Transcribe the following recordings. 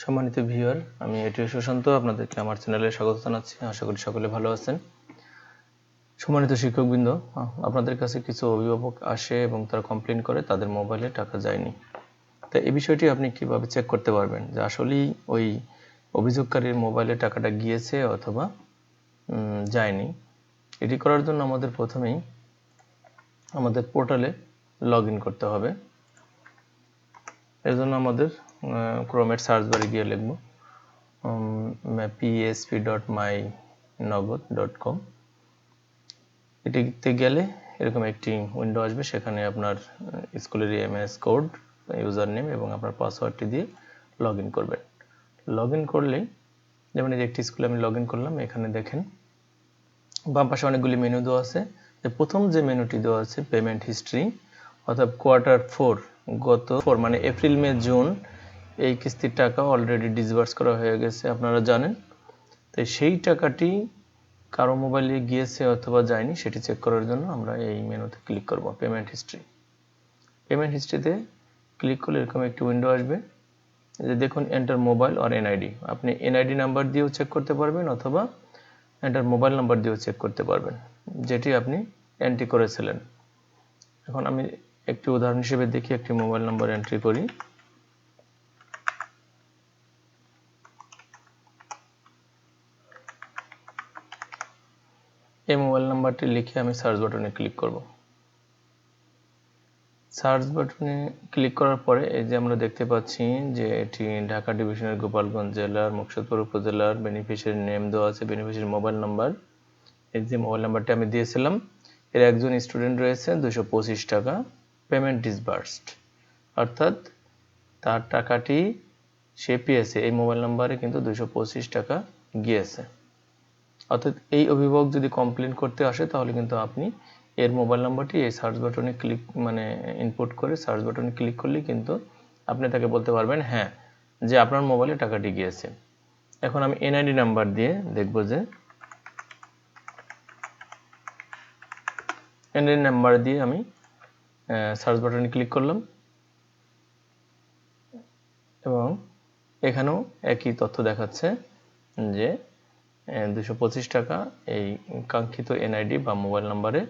সম্মানিত ভিউয়ার, আমি এটিও সুশান্ত আপনাদেরকে আমার চ্যানেলে স্বাগত জানাচ্ছি। আশা করি সকলে ভালো আছেন। সম্মানিত শিক্ষকবৃন্দ, আপনাদের কাছে কিছু অভিভাবক আসে এবং তারা কমপ্লেইন করে তাদের মোবাইলে টাকা যায়নি। তো এই বিষয়টি আপনি কিভাবে চেক করতে পারবেন যে আসলেই ওই অভিযোগকারীর মোবাইলে টাকাটা গিয়েছে অথবা যায়নি? এটি করার জন্য আমাদের প্রথমেই আমাদের পোর্টালে লগ ইন করতে হবে। এর জন্য আমাদের ক্রোমের সার্চ বারে গিয়ে লিখব php.mynogod.com। এটিতে গেলে এরকম একটি উইন্ডো আসবে, সেখানে আপনার স্কুলের এমএস কোড, ইউজার নেম এবং আপনার পাসওয়ার্ডটি দিয়ে লগ ইন করবেন। লগ ইন করলেই যেমন এই একটি স্কুলে আমি লগ ইন করলাম, এখানে দেখেন বাম পাশে অনেকগুলি মেনু দেওয়া আছে। প্রথম যে মেনুটি দেওয়া আছে পেমেন্ট হিস্ট্রি, অর্থাৎ Q4 গত মানে এপ্রিল মে জুন এই কিস্তির টাকা অলরেডি ডিসবার্স করা হয়ে গেছে, আপনারা জানেন। তাই সেই টাকাটি কারো মোবাইলে গিয়েছে অথবা যায়নি সেটি চেক করার জন্য আমরা এই মেনুতে ক্লিক করব, পেমেন্ট হিস্ট্রি। পেমেন্ট হিস্ট্রিতে ক্লিক করলে এরকম একটি উইন্ডো আসবে। এই যে দেখুন, এন্টার মোবাইল অর এনআইডি। আপনি এনআইডি নাম্বার দিয়েও চেক করতে পারবেন অথবা এন্টার মোবাইল নাম্বার দিয়েও চেক করতে পারবেন, যেটি আপনি এন্ট্রি করেছিলেন। এখন আমি একটি উদাহরণ হিসেবে দেখি, একটি মোবাইল নাম্বার এন্ট্রি করি। এই মোবাইল নাম্বারটি লিখে আমি সার্চ বাটনে ক্লিক করব। সার্চ বাটনে ক্লিক করার পরে এই যে আমরা দেখতে পাচ্ছি যে এটি ঢাকা ডিভিশনের গোপালগঞ্জ জেলার মুকসুদপুর উপজেলার বেনিফিশিয়ারি নেম দেওয়া আছে, বেনিফিশিয়ারি মোবাইল নাম্বার। এই যে মোবাইল নাম্বারটি আমি দিয়েছিলাম, এর একজন স্টুডেন্ট রয়েছে 225 টাকা, পেমেন্ট ডিসবার্সড, অর্থাৎ তার টাকাটি সে পেয়েছে, এই মোবাইল নাম্বারে কিন্তু 225 টাকা গিয়েছে। অর্থাৎ এই অভিভাবক যদি কমপ্লেন করতে আসে তাহলে কিন্তু আপনি এর মোবাইল নাম্বারটি এই সার্চ বাটনে ক্লিক ইনপুট করে সার্চ বাটনে ক্লিক করলে কিন্তু আপনি তাকে বলতে পারবেন হ্যাঁ যে আপনার মোবাইলে টাকাটি গিয়েছে। এখন আমি এনআইডি নাম্বার দিয়ে দেখব যে এনআইডি নাম্বার দিয়ে আমি সার্চ বাটনে ক্লিক করলাম এবং এখানেও একই তথ্য দেখাচ্ছে যে 225 টাকা এই কাঙ্ক্ষিত এনআইডি বা মোবাইল নাম্বারে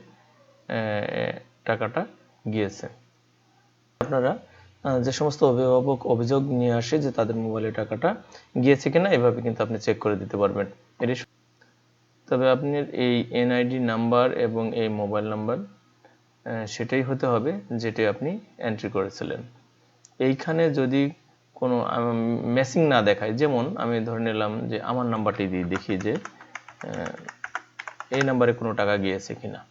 টাকাটা গিয়েছে। আপনারা যে সমস্ত অভিভাবক অভিযোগ নিয়ে আসে যে তাদের মোবাইলে টাকাটা গিয়েছে কিনা, এভাবে কিন্তু আপনি চেক করে দিতে পারবেন। তবে আপনার এই এনআইডি নাম্বার এবং এই মোবাইল নাম্বার সেটাই হতে হবে যেটি আপনি এন্ট্রি করেছিলেন। এইখানে যদি কোনো ম্যাচিং না দেখায়, যেমন আমি ধরে নিলাম যে আমার নাম্বারটি দিয়ে দেখি যে এই নাম্বারে কোনো টাকা গিয়েছে কিনা।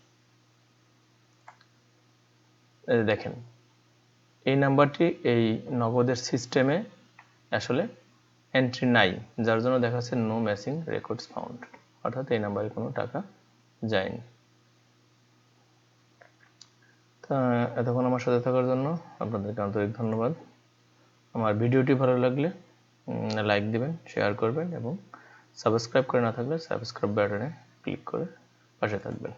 দেখেন এই নাম্বারটি এই নগদের সিস্টেমে আসলে এন্ট্রি নাই, যার জন্য দেখাচ্ছে নো ম্যাচিং রেকর্ডস ফাউন্ড, অর্থাৎ এই নাম্বারে কোনো টাকা যায়নি। তা এতক্ষণ আমার সাথে থাকার জন্য আপনাদেরকে আন্তরিক ধন্যবাদ। আমার ভিডিওটি ভালো লাগলে লাইক দিবেন, শেয়ার করবেন এবং সাবস্ক্রাইব করে না থাকলে সাবস্ক্রাইব বাটনে ক্লিক করে পাশে থাকবেন।